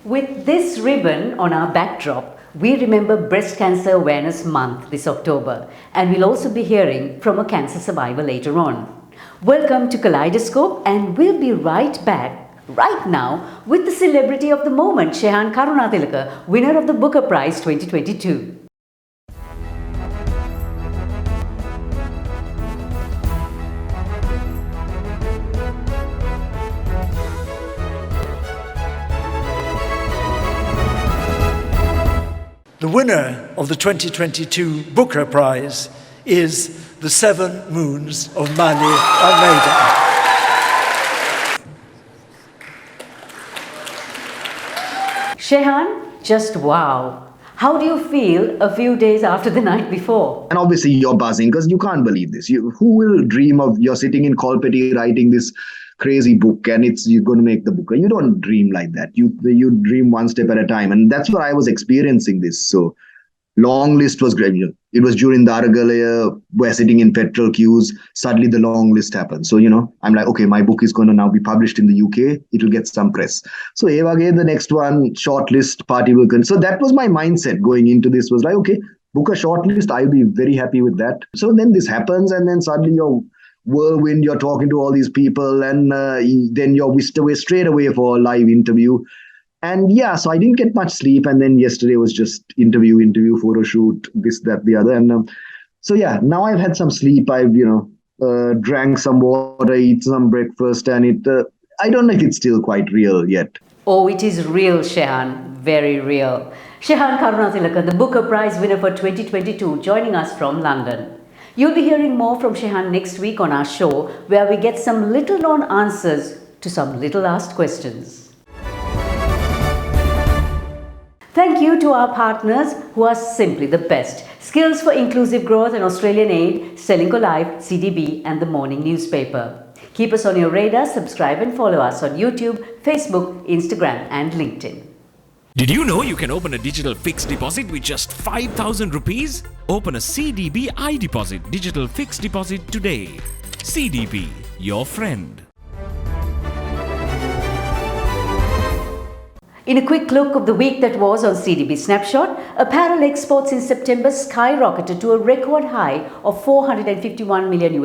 With this ribbon on our backdrop, we remember Breast Cancer Awareness Month this October, and we'll also be hearing from a cancer survivor later on. Welcome to Kaleiedoscope, and we'll be right back right now with the celebrity of the moment, Shehan Karunathilaka, winner of the Booker Prize 2022. The winner of the 2022 Booker Prize is The Seven Moons of Mali Almeida. Shehan, just wow. How do you feel a few days after the night before? And obviously you're buzzing because you can't believe this. Who will dream of you're sitting in Kolpeti writing this crazy book and you're going to make the book? You don't dream like that. You dream one step at a time. And that's what I was experiencing this. So long list was great. It was during the Aragalaya, we're sitting in petrol queues. Suddenly the long list happened. So, I'm like, okay, my book is going to now be published in the UK. It will get some press. So again, the next one, short list, party will come. So that was my mindset going into this, was like, okay, book a short list. I'll be very happy with that. So then this happens, and then suddenly you're whirlwind, you're talking to all these people, and then you're whisked away straight away for a live interview. And so I didn't get much sleep. And then yesterday was just interview, photo shoot, this, that, the other. And now I've had some sleep. I've, drank some water, eat some breakfast, and I don't know if it's still quite real yet. Oh, it is real, Shehan. Very real. Shehan Karunathilaka, the Booker Prize winner for 2022, joining us from London. You'll be hearing more from Shehan next week on our show, where we get some little-known answers to some little-asked questions. Thank you to our partners who are simply the best. Skills for Inclusive Growth and Australian Aid, Srilanka Life, CDB and the Morning Newspaper. Keep us on your radar, subscribe and follow us on YouTube, Facebook, Instagram and LinkedIn. Did you know you can open a digital fixed deposit with just 5,000 rupees? Open a CDB iDeposit digital fixed deposit today. CDB, your friend. In a quick look of the week that was on CDB Snapshot, apparel exports in September skyrocketed to a record high of $451 million,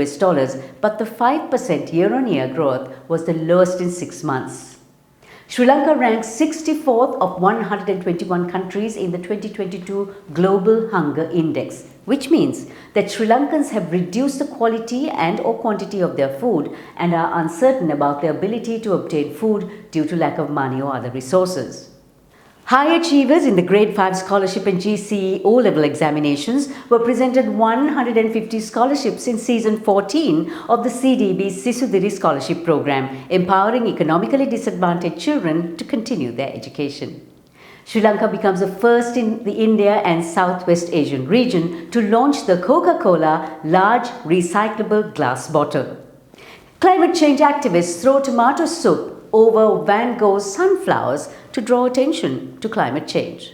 but the 5% year-on-year growth was the lowest in 6 months. Sri Lanka ranks 64th of 121 countries in the 2022 Global Hunger Index, which means that Sri Lankans have reduced the quality and/or quantity of their food and are uncertain about their ability to obtain food due to lack of money or other resources. High achievers in the Grade 5 Scholarship and GCE O-Level examinations were presented 150 scholarships in Season 14 of the CDB Sisudiri Scholarship Program, empowering economically disadvantaged children to continue their education. Sri Lanka becomes the first in the India and Southwest Asian region to launch the Coca-Cola Large Recyclable Glass Bottle. Climate change activists throw tomato soup over Van Gogh's sunflowers to draw attention to climate change.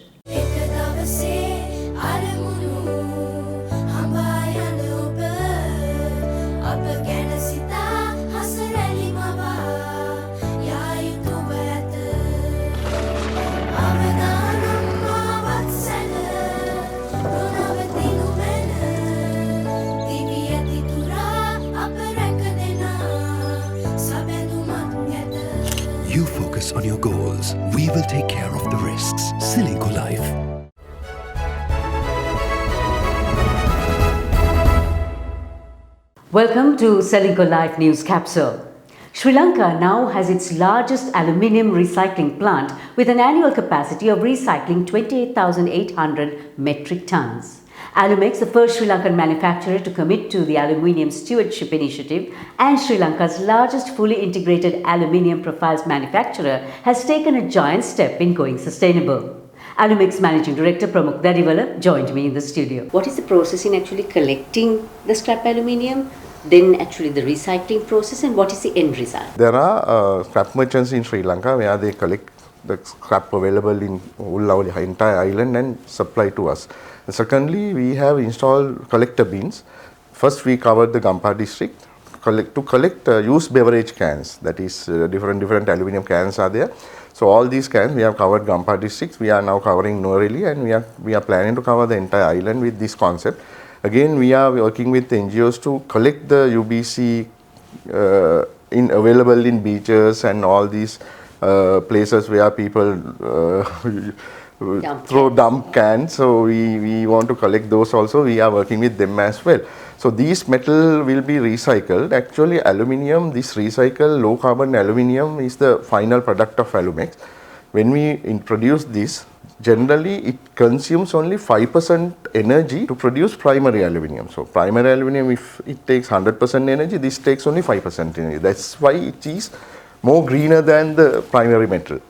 You focus on your goals. We will take care of the risks. Srilanka Life. Welcome to Srilanka Life News Capsule. Sri Lanka now has its largest aluminium recycling plant with an annual capacity of recycling 28,800 metric tons. Alumex, the first Sri Lankan manufacturer to commit to the Aluminium Stewardship Initiative and Sri Lanka's largest fully integrated aluminium profiles manufacturer, has taken a giant step in going sustainable. Alumex Managing Director Pramukh Dadiwala joined me in the studio. What is the process in actually collecting the scrap aluminium, then actually the recycling process, and what is the end result? There are scrap merchants in Sri Lanka where they collect the scrap available in all our entire island and supply to us. And secondly, we have installed collector bins. First, we covered the Gampa district to collect used beverage cans. That is, different aluminium cans are there. So all these scans, we have covered Gampa districts, we are now covering Nuwara, and we are planning to cover the entire island with this concept. Again, we are working with NGOs to collect the UBC available in beaches and all these places where people dump cans. So we want to collect those also. We are working with them as well. So these metal will be recycled. Actually, aluminium, this recycled low carbon aluminium is the final product of Alumex. When we introduce this, generally it consumes only 5% energy to produce primary aluminium. So primary aluminium, if it takes 100% energy, this takes only 5% energy. That's why it is more greener than the primary metal.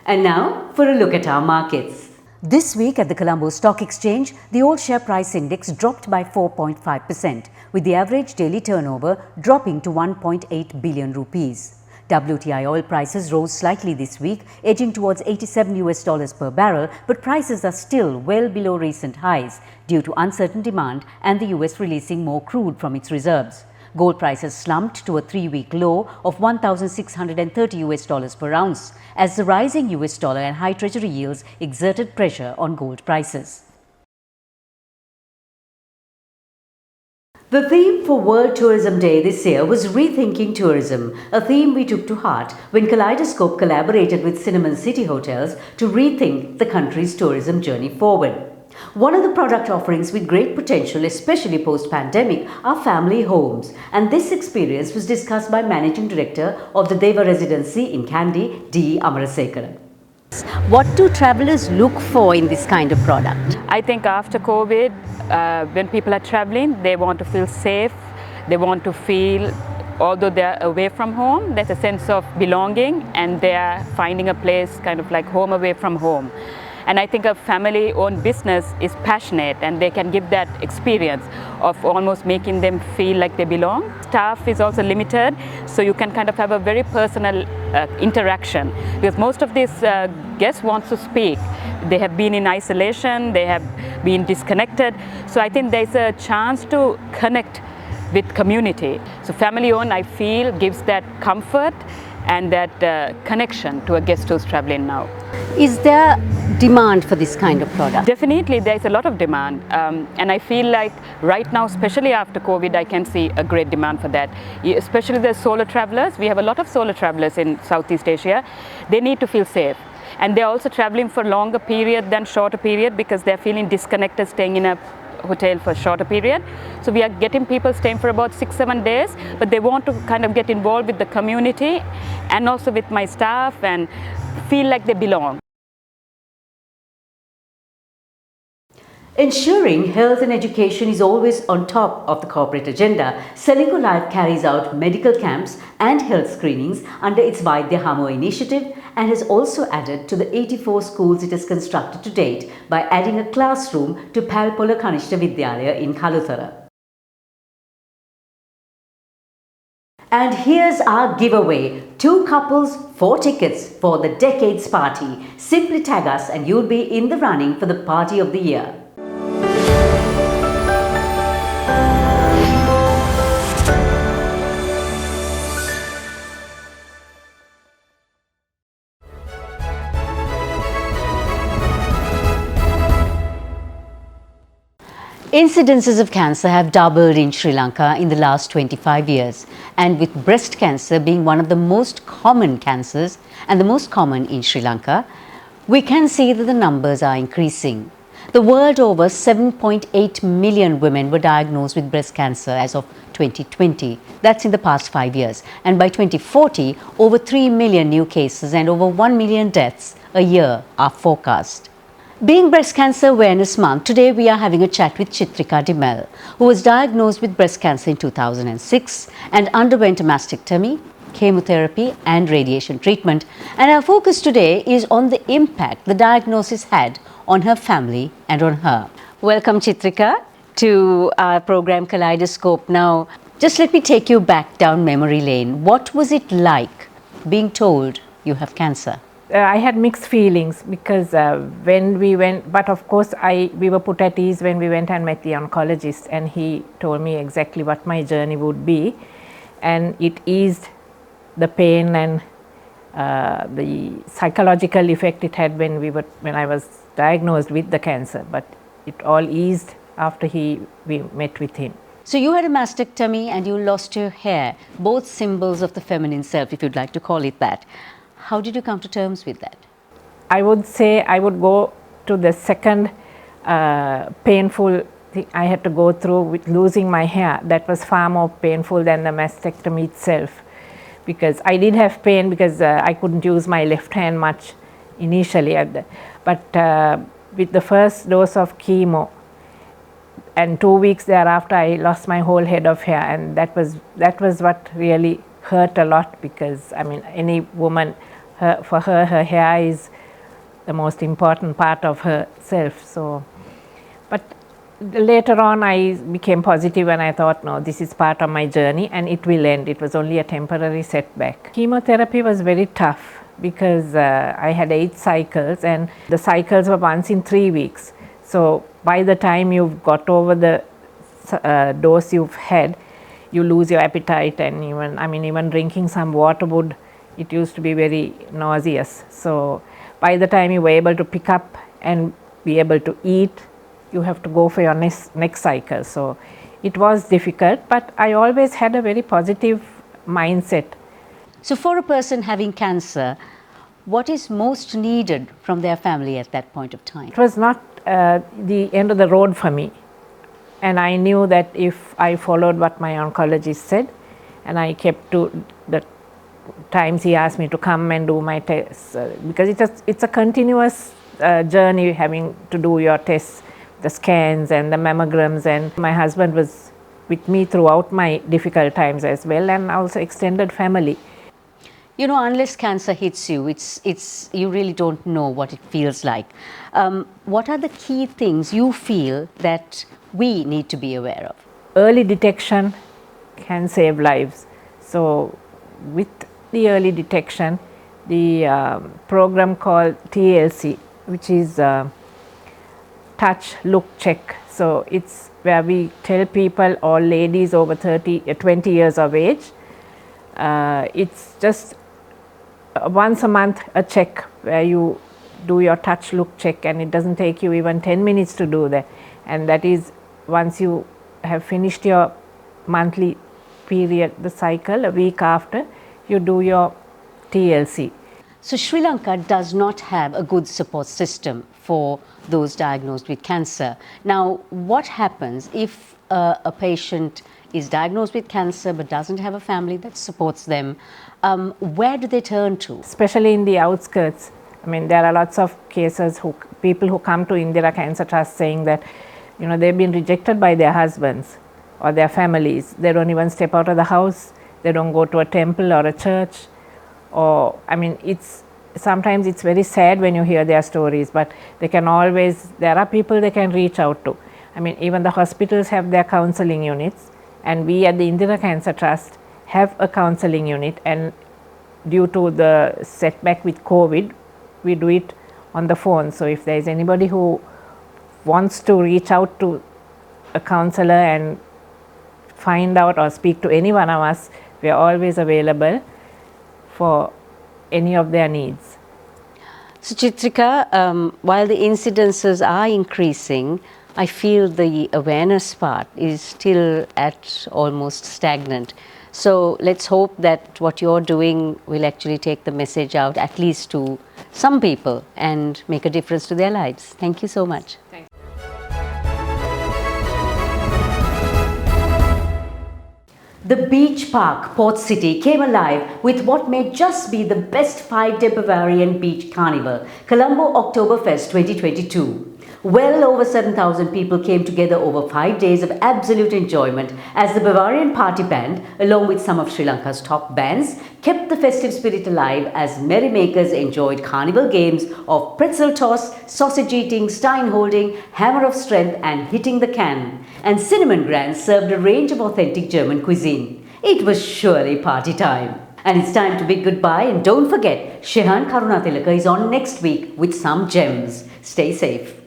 And now for a look at our markets. This week at the Colombo Stock Exchange, the All Share Price Index dropped by 4.5%, with the average daily turnover dropping to 1.8 billion rupees. WTI oil prices rose slightly this week, edging towards $87 per barrel, but prices are still well below recent highs due to uncertain demand and the US releasing more crude from its reserves. Gold prices slumped to a 3-week low of $1,630 per ounce as the rising US dollar and high treasury yields exerted pressure on gold prices. The theme for World Tourism Day this year was Rethinking Tourism, a theme we took to heart when Kaleiedoscope collaborated with Cinnamon City Hotels to rethink the country's tourism journey forward. One of the product offerings with great potential, especially post-pandemic, are family homes, and this experience was discussed by Managing Director of the Deva Residency in Kandy, D. Amarasekara. What do travellers look for in this kind of product? I think after COVID, when people are traveling, they want to feel safe, they want to feel, although they are away from home, there's a sense of belonging and they are finding a place kind of like home away from home. And I think a family-owned business is passionate and they can give that experience of almost making them feel like they belong. Staff is also limited, so you can kind of have a very personal interaction, because most of these guests want to speak. They have been in isolation, they have been disconnected. So I think there's a chance to connect with community. So family-owned, I feel, gives that comfort and that connection to a guest who's traveling now. Is there demand for this kind of product? Definitely, there's a lot of demand, and I feel like right now, especially after COVID, I can see a great demand for that. Especially the solo travelers. We have a lot of solo travelers in Southeast Asia. They need to feel safe, and they're also traveling for longer period than shorter period because they're feeling disconnected, staying in a hotel for a shorter period. So we are getting people staying for about 6-7 days, but they want to kind of get involved with the community and also with my staff and feel like they belong. Ensuring health and education is always on top of the corporate agenda, Srilanka Life carries out medical camps and health screenings under its Vaidya Hamo initiative and has also added to the 84 schools it has constructed to date by adding a classroom to Palpola Kanishta Vidyalaya in Kaluthara. And here's our giveaway. 2 couples, 4 tickets for the Decades Party. Simply tag us and you'll be in the running for the Party of the Year. Incidences of cancer have doubled in Sri Lanka in the last 25 years, and with breast cancer being one of the most common cancers and the most common in Sri Lanka, we can see that the numbers are increasing. The world over, 7.8 million women were diagnosed with breast cancer as of 2020. That's in the past 5 years. And by 2040, over 3 million new cases and over 1 million deaths a year are forecast. Being Breast Cancer Awareness Month, today we are having a chat with Chitrika Dimel, who was diagnosed with breast cancer in 2006 and underwent a mastectomy, chemotherapy and radiation treatment. And our focus today is on the impact the diagnosis had on her family and on her. Welcome, Chitrika, to our program Kaleiedoscope. Now, just let me take you back down memory lane. What was it like being told you have cancer? I had mixed feelings because when we went, but of course we were put at ease when we went and met the oncologist, and he told me exactly what my journey would be, and it eased the pain and the psychological effect it had when I was diagnosed with the cancer, but it all eased after we met with him. So you had a mastectomy and you lost your hair, both symbols of the feminine self, if you'd like to call it that. How did you come to terms with that? I would say I would go to the second painful thing I had to go through with losing my hair. That was far more painful than the mastectomy itself, because I did have pain because I couldn't use my left hand much initially. But with the first dose of chemo, and 2 weeks thereafter, I lost my whole head of hair, and that was what really hurt a lot, because I mean, any woman, for her hair is the most important part of herself. So, but later on, I became positive and I thought, no, this is part of my journey and it will end. It was only a temporary setback. Chemotherapy was very tough because I had 8 cycles, and the cycles were once in 3 weeks. So by the time you've got over the dose you've had, you lose your appetite, and even drinking some water it used to be very nauseous. So by the time you were able to pick up and be able to eat, you have to go for your next cycle. So it was difficult, but I always had a very positive mindset. So for a person having cancer, what is most needed from their family at that point of time? It was not the end of the road for me, and I knew that if I followed what my oncologist said, and I kept to the times he asked me to come and do my tests, because it's a continuous journey having to do your tests, the scans and the mammograms, and my husband was with me throughout my difficult times as well, and also extended family. You know, unless cancer hits you, you really don't know what it feels like. What are the key things you feel that we need to be aware of? Early detection can save lives. So with the early detection, the program called TLC, which is touch, look, check. So it's where we tell people, all ladies over 20 years of age, it's just once a month a check where you do your touch, look, check, and it doesn't take you even 10 minutes to do that. And that is once you have finished your monthly period, the cycle, a week after, you do your TLC. So Sri Lanka does not have a good support system for those diagnosed with cancer. Now, what happens if a patient is diagnosed with cancer but doesn't have a family that supports them? Where do they turn to? Especially in the outskirts. I mean, there are lots of cases, people who come to Indira Cancer Trust saying that, you know, they've been rejected by their husbands or their families. They don't even step out of the house. They don't go to a temple or a church. Or, I mean, sometimes it's very sad when you hear their stories, but there are people they can reach out to. I mean, even the hospitals have their counseling units, and we at the Indira Cancer Trust have a counseling unit, and due to the setback with COVID, we do it on the phone. So if there is anybody who wants to reach out to a counselor and find out or speak to any one of us, we are always available for any of their needs. So Chitrika, while the incidences are increasing, I feel the awareness part is still at almost stagnant. So let's hope that what you're doing will actually take the message out, at least to some people, and make a difference to their lives. Thank you so much. Thank you. The beach park, Port City, came alive with what may just be the best 5-day Bavarian beach carnival, Colombo Oktoberfest 2022. Well over 7,000 people came together over 5 days of absolute enjoyment as the Bavarian party band, along with some of Sri Lanka's top bands, kept the festive spirit alive as merrymakers enjoyed carnival games of pretzel toss, sausage eating, stein holding, hammer of strength and hitting the can. And Cinnamon Grand served a range of authentic German cuisine. It was surely party time. And it's time to bid goodbye, and don't forget, Shehan Karunatilaka is on next week with some gems. Stay safe.